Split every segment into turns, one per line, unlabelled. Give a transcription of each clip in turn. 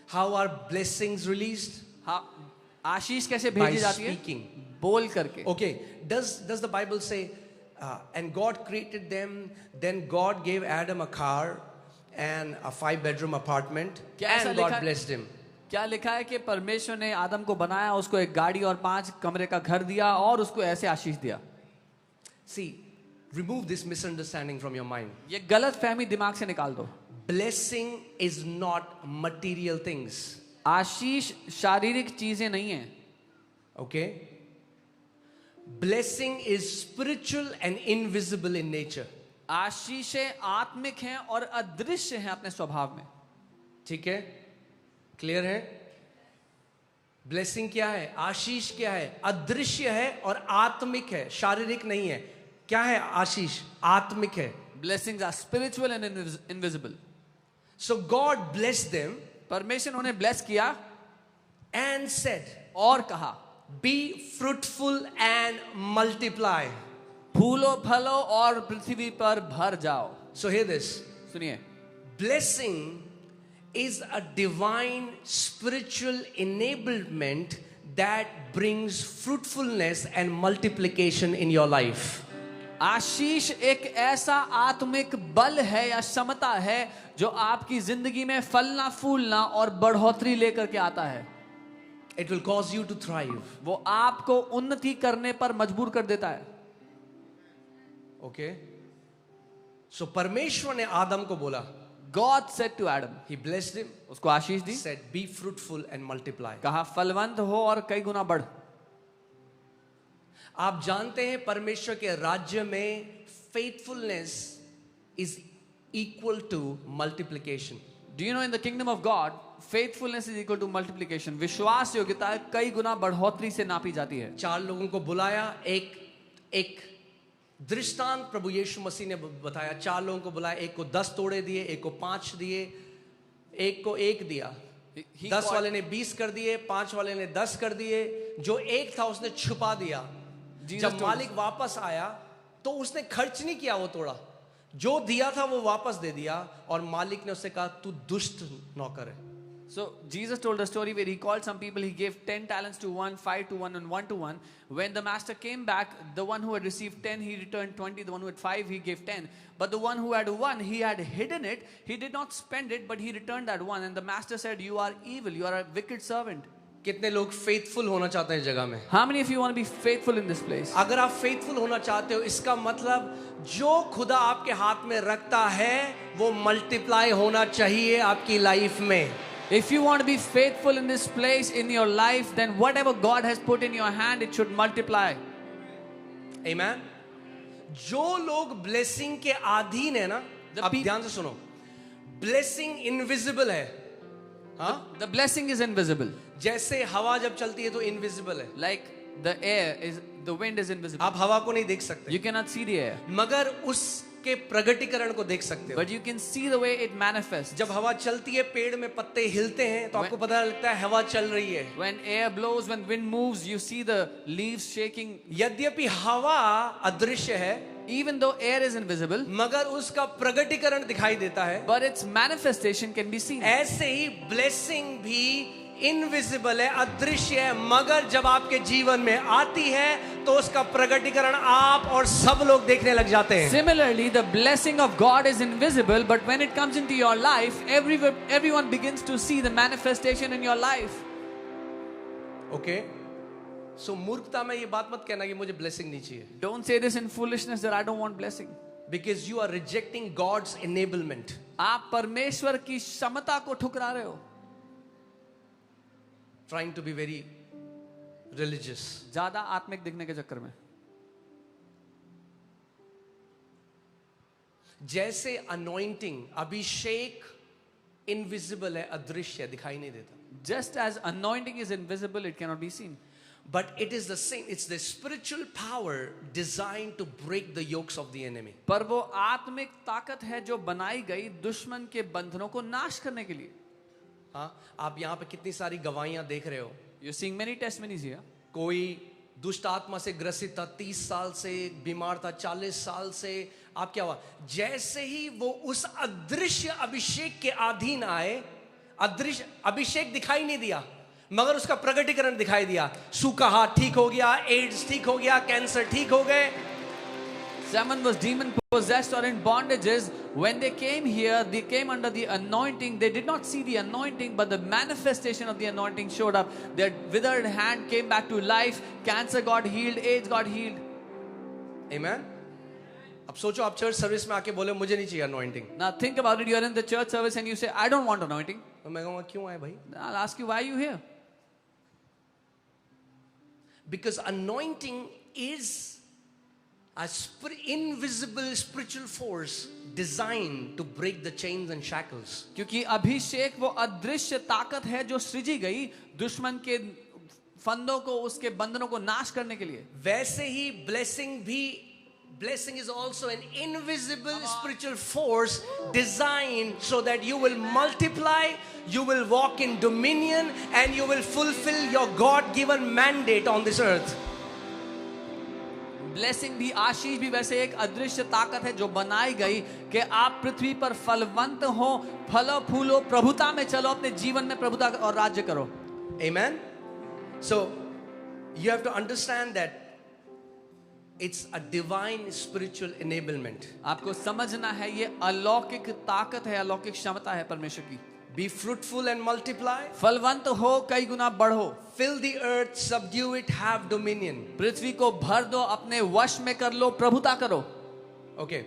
How are blessings released?
हाँ, आशीष कैसे
By
भेजी जाती है?
speaking.
बोल करके.
Okay, does the Bible say, and God created them, then God gave Adam a car and a 5-bedroom apartment,
क्या ऐसा
and God
लिखा है?
blessed him?
क्या लिखा है कि परमेश्वर ने आदम को बनाया, उसको एक गाड़ी और 5 कमरे का घर दिया और उसको ऐसे आशीष दिया.
See, remove this misunderstanding from your mind.
ये गलत फहमी दिमाग से निकाल दो.
Blessing is not material things.
आशीष शारीरिक चीजें नहीं है.
Okay? Blessing is spiritual and invisible in nature.
आशीषें आत्मिक हैं और अदृश्य हैं अपने स्वभाव में.
ठीक है? क्लियर है? ब्लेसिंग क्या है? आशीष क्या है? अदृश्य है और आत्मिक है, शारीरिक नहीं है. क्या है आशीष? आत्मिक है.
Blessings are spiritual and invisible.
So God blessed them
परमेश्वर ने उन्हें ब्लेस किया
and said,
और कहा,
be fruitful and multiply.
फूलो फलो और पृथ्वी पर भर जाओ.
So hear this.
सुनिए,
Blessing is a divine spiritual enablement that brings fruitfulness and multiplication in your life.
आशीष एक ऐसा आत्मिक बल है या क्षमता है जो आपकी जिंदगी में फलना फूलना और बढ़ोतरी लेकर के आता है.
It will cause you to thrive.
वो आपको उन्नति करने पर मजबूर कर देता है.
Okay? So परमेश्वर ने आदम को बोला,
God said to Adam,
he blessed him,
उसको आशीष दी,
said be fruitful and multiply.
कहा फलवंत हो और कई गुना बढ़.
आप जानते हैं परमेश्वर के राज्य में faithfulness is equal to multiplication.
Do you know in the kingdom of God, faithfulness is equal to multiplication. विश्वास योग्यता कई गुना बढ़ोतरी से नापी जाती है.
4 लोगों को बुलाया, एक दृष्टांत प्रभु यीशु मसीह ने बताया. 4 लोगों को बुलाया, एक को 10 तोड़े दिए, एक को 5 दिए, एक को 1 दिया. 10 वाले ने 20 कर दिए, 5 वाले ने 10 कर दिए. जो 1 था उसने छुपा दिया. जब मालिक वापस आया तो उसने खर्च नहीं किया, वो तोड़ा. जो दिया था वो वापस दे दिया और मालिक ने उससे कहा तू दुष्ट नौकर है.
So Jesus told a story where he called some people, he gave 10 talents to one, 5 to one and 1 to one. When the master came back, the one who had received 10, he returned 20. The one who had 5, he gave 10. But the one who had 1, he had hidden it. He did not spend it, but he returned that 1. And the master said, you are evil, you are a wicked servant.
कितने लोग faithful होना चाहते हैं जगह में?
How many of you want to be faithful in this place?
अगर आप faithful होना चाहते हो, इसका मतलब जो खुदा आपके हाथ में रखता है वो मल्टीप्लाई होना चाहिए आपकी लाइफ में.
If you want to be faithful in this place in your life, then whatever God has put in your hand, it should multiply.
Amen. जो लोग ब्लेसिंग के अधीन है ना, अब ध्यान से सुनो, ब्लेसिंग इनविजिबल है. हाँ,
The blessing is invisible.
जैसे हवा जब चलती है तो इनविजिबल है.
Like the air is, the wind is invisible.
आप हवा को नहीं देख सकते,
You cannot see the air,
मगर उसके प्रगटीकरण को देख सकते हो.
but you can see the way it manifests.
जब हवा चलती है, पेड़ में पत्ते हिलते हैं तो आपको पता लगता है हवा चल रही है.
When air blows, when wind moves, you see the leaves shaking.
यद्यपि हवा अदृश्य है,
Even though air is invisible,
मगर उसका प्रगटीकरण दिखाई देता है.
but its manifestation can be seen.
ऐसे ही ब्लेसिंग भी इनविजिबल है, अदृश्य है, मगर जब आपके जीवन में आती है तो उसका प्रगटीकरण आप और सब लोग देखने लग जाते हैं.
Similarly, the blessing of God is invisible, but when it comes into your life, everyone begins to see the manifestation in your life.
Okay, so मूर्खता में ये बात मत कहना कि मुझे ब्लेसिंग नहीं चाहिए.
Don't say this in foolishness that I don't want blessing.
Because you are rejecting God's enablement.
आप परमेश्वर की क्षमता को ठुकरा रहे हो.
Trying to be very religious.
ज्यादा आत्मिक दिखने के चक्कर में.
जैसे अनॉइंटिंग, अभिषेक इनविजिबल है, अदृश्य है, दिखाई नहीं देता.
Just as anointing is invisible, it cannot be seen.
But it is the same. It's the spiritual power designed to break the yokes of the enemy.
पर वो आत्मिक ताकत है जो बनाई गई दुश्मन के बंधनों को नाश करने के लिए.
हाँ, आप यहाँ पे कितनी सारी गवाहियां देख रहे हो.
You're seeing many testimonies here.
कोई दुष्ट आत्मा से ग्रसित था, 30 साल से बीमार था, 40 साल से. आप क्या हुआ? जैसे ही वो उस अदृश्य अभिषेक के अधीन आए, अदृश्य अभिषेक दिखाई नहीं दिया, मगर उसका प्रकटीकरण दिखाई दिया। सूखा हाथ ठीक हो गया, एड्स ठीक हो गया, कैंसर ठीक हो गए।
Someone was demon possessed or in bondages. When they came here, they came under the anointing. They did not see the anointing, but the manifestation of the anointing showed up. Their withered hand came back to life. Cancer got healed. AIDS got healed.
Amen. अब सोचो आप church service में आके बोले मुझे नहीं चाहिए anointing,
Now think about it. You are in the church service and you say, I don't want anointing.
तो मैं कहूँगा क्यों आए भाई?
I'll ask you, why are you here?
Because anointing is a invisible spiritual force designed to break the chains and shackles.
क्योंकि अभिषेक वो अदृश्य ताकत है जो सृजी गई दुश्मन के फंदों को, उसके बंधनों को नाश करने के लिए।
वैसे ही blessing is also an invisible spiritual force designed so that you will multiply, you will walk in dominion, and you will fulfill your God-given mandate on this earth.
Blessing भी, आशीष भी वैसे एक अदृश्य ताकत है जो बनाई गई कि आप पृथ्वी पर फलवंत हो, फलो फूलो, प्रभुता में चलो, अपने जीवन में प्रभुता और राज्य करो।
Amen. So you have to understand that it's a divine spiritual enablement.
आपको समझना है ये अलौकिक ताकत है, अलौकिक क्षमता है परमेश्वर की।
Be fruitful and multiply.
फलवंत हो, कई गुना बढ़ो।
Fill the earth, subdue it, have dominion.
पृथ्वी को भर दो, अपने वश में कर लो, प्रभुता करो।
Okay,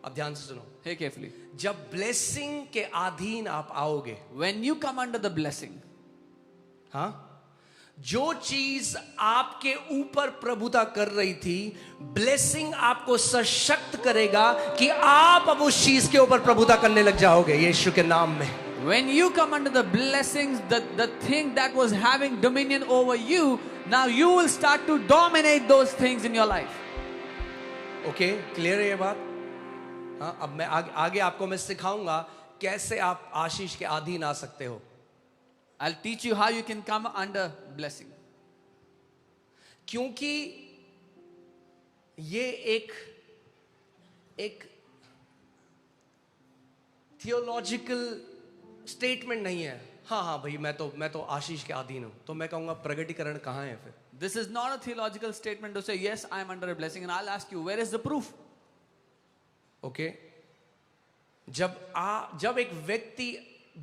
अब ध्यान से सुनो।
Hey carefully.
जब blessing के अधीन आप आओगे,
When you come under the blessing,
हाँ, जो चीज आपके ऊपर प्रभुता कर रही थी, ब्लेसिंग आपको सशक्त करेगा कि आप अब उस चीज के ऊपर प्रभुता करने लग जाओगे यीशु के नाम में।
when you come under the blessings, the thing that was having dominion over you, now you will start to dominate those things in your life.
Okay, clear है ये बात? हाँ, अब मैं आगे आपको मैं सिखाऊंगा कैसे आप आशीष के अधीन आ सकते हो।
I'll teach you how you can come under blessing.
क्योंकि ये एक थियोलॉजिकल स्टेटमेंट नहीं है। हाँ भाई, मैं तो आशीष के अधीन हूं, तो मैं कहूंगा प्रगटीकरण कहाँ है फिर?
This is not a theological statement to say yes, I am under a blessing, and I'll ask you, where is the proof?
Okay, जब एक व्यक्ति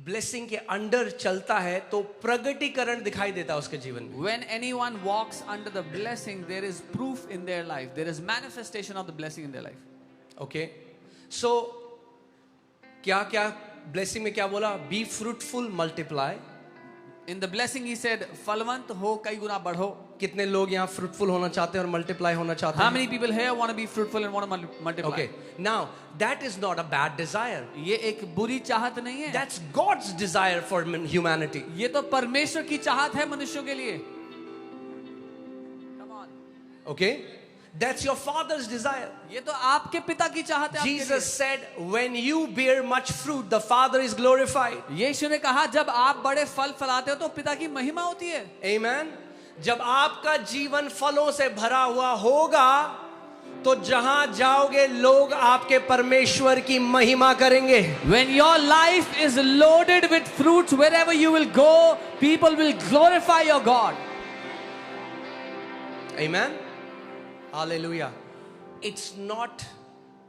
ब्लेसिंग के अंडर चलता है तो प्रगटीकरण दिखाई देता है उसके जीवन में।
When anyone walks under the blessing, there is proof in their life. There is manifestation of the blessing in their life.
Okay, so क्या ब्लेसिंग में क्या बोला? Be fruitful, multiply.
In the blessing he said, फलवंत हो, कई गुना बढ़ो।
कितने लोग यहाँ फ्रूटफुल होना चाहते हैं और मल्टीप्लाई होना चाहते हैं?
How many people here want to be fruitful and want to multiply?
Okay, now that is not a bad desire.
ये एक बुरी चाहत नहीं है।
That's God's desire for humanity.
ये तो परमेश्वर की चाहत है मनुष्यों के लिए। Come on.
Okay, that's your Father's desire.
ये तो आपके पिता की चाहत है आपके लिए।
Jesus said, when you bear much fruit, the Father is glorified.
यीशु ने कहा, जब आप बड़े फल फलाते हो तो पिता की महिमा होती है।
Amen. जब आपका जीवन फलों से भरा हुआ होगा तो जहां जाओगे लोग आपके परमेश्वर की महिमा करेंगे।
When your life is loaded with fruits, wherever you will go, people will glorify your God.
Amen. Hallelujah. It's not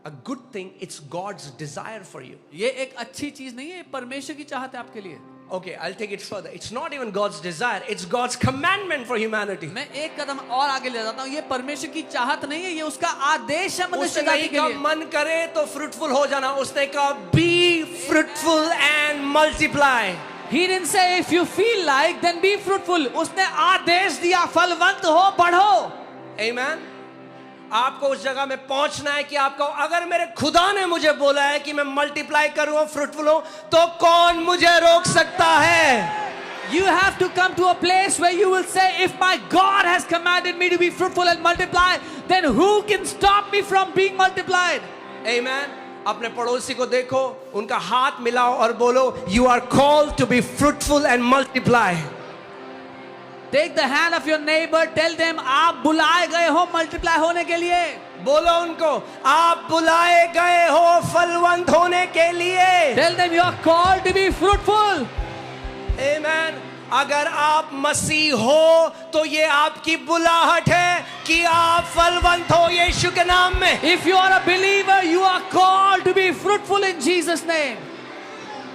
a good thing, it's God's desire for you.
ये एक अच्छी चीज नहीं है, परमेश्वर की चाहत है आपके लिए।
Okay, I'll take it further. It's not even God's desire, it's God's commandment for humanity.
मैं एक कदम और आगे ले जाता हूँ, ये परमेश्वर की चाहत नहीं है, ये उसका आदेश है मनुष्य जाति के
उसने
लिए।
मन करे तो फ्रूटफुल हो जाना, उसने कहा be fruitful and multiply.
He didn't say if you feel like then be fruitful. उसने आदेश दिया, फलवंत हो, बढ़ो।
Amen. आपको उस जगह में पहुंचना है कि आपको, अगर मेरे खुदा ने मुझे बोला है कि मैं मल्टीप्लाई करूं, फ्रूटफुल हूं, तो कौन मुझे रोक सकता है?
You have to come to a place where you will say, if my God has commanded me to be fruitful and multiply, then who can stop me from being multiplied?
Amen. अपने पड़ोसी को देखो, उनका हाथ मिलाओ और बोलो, you are called to be fruitful and multiply.
Take the hand of your neighbor, tell them आप बुलाए गए हो मल्टीप्लाई होने के लिए।
बोलो उनको, आप बुलाए गए हो फलवंत होने के लिए।
Tell them you are called to be fruitful.
आमेन। अगर आप मसीह हो तो ये आपकी बुलाहट है कि आप फलवंत हो यीशु के नाम में।
If you are a believer, you are called to be fruitful in Jesus' name.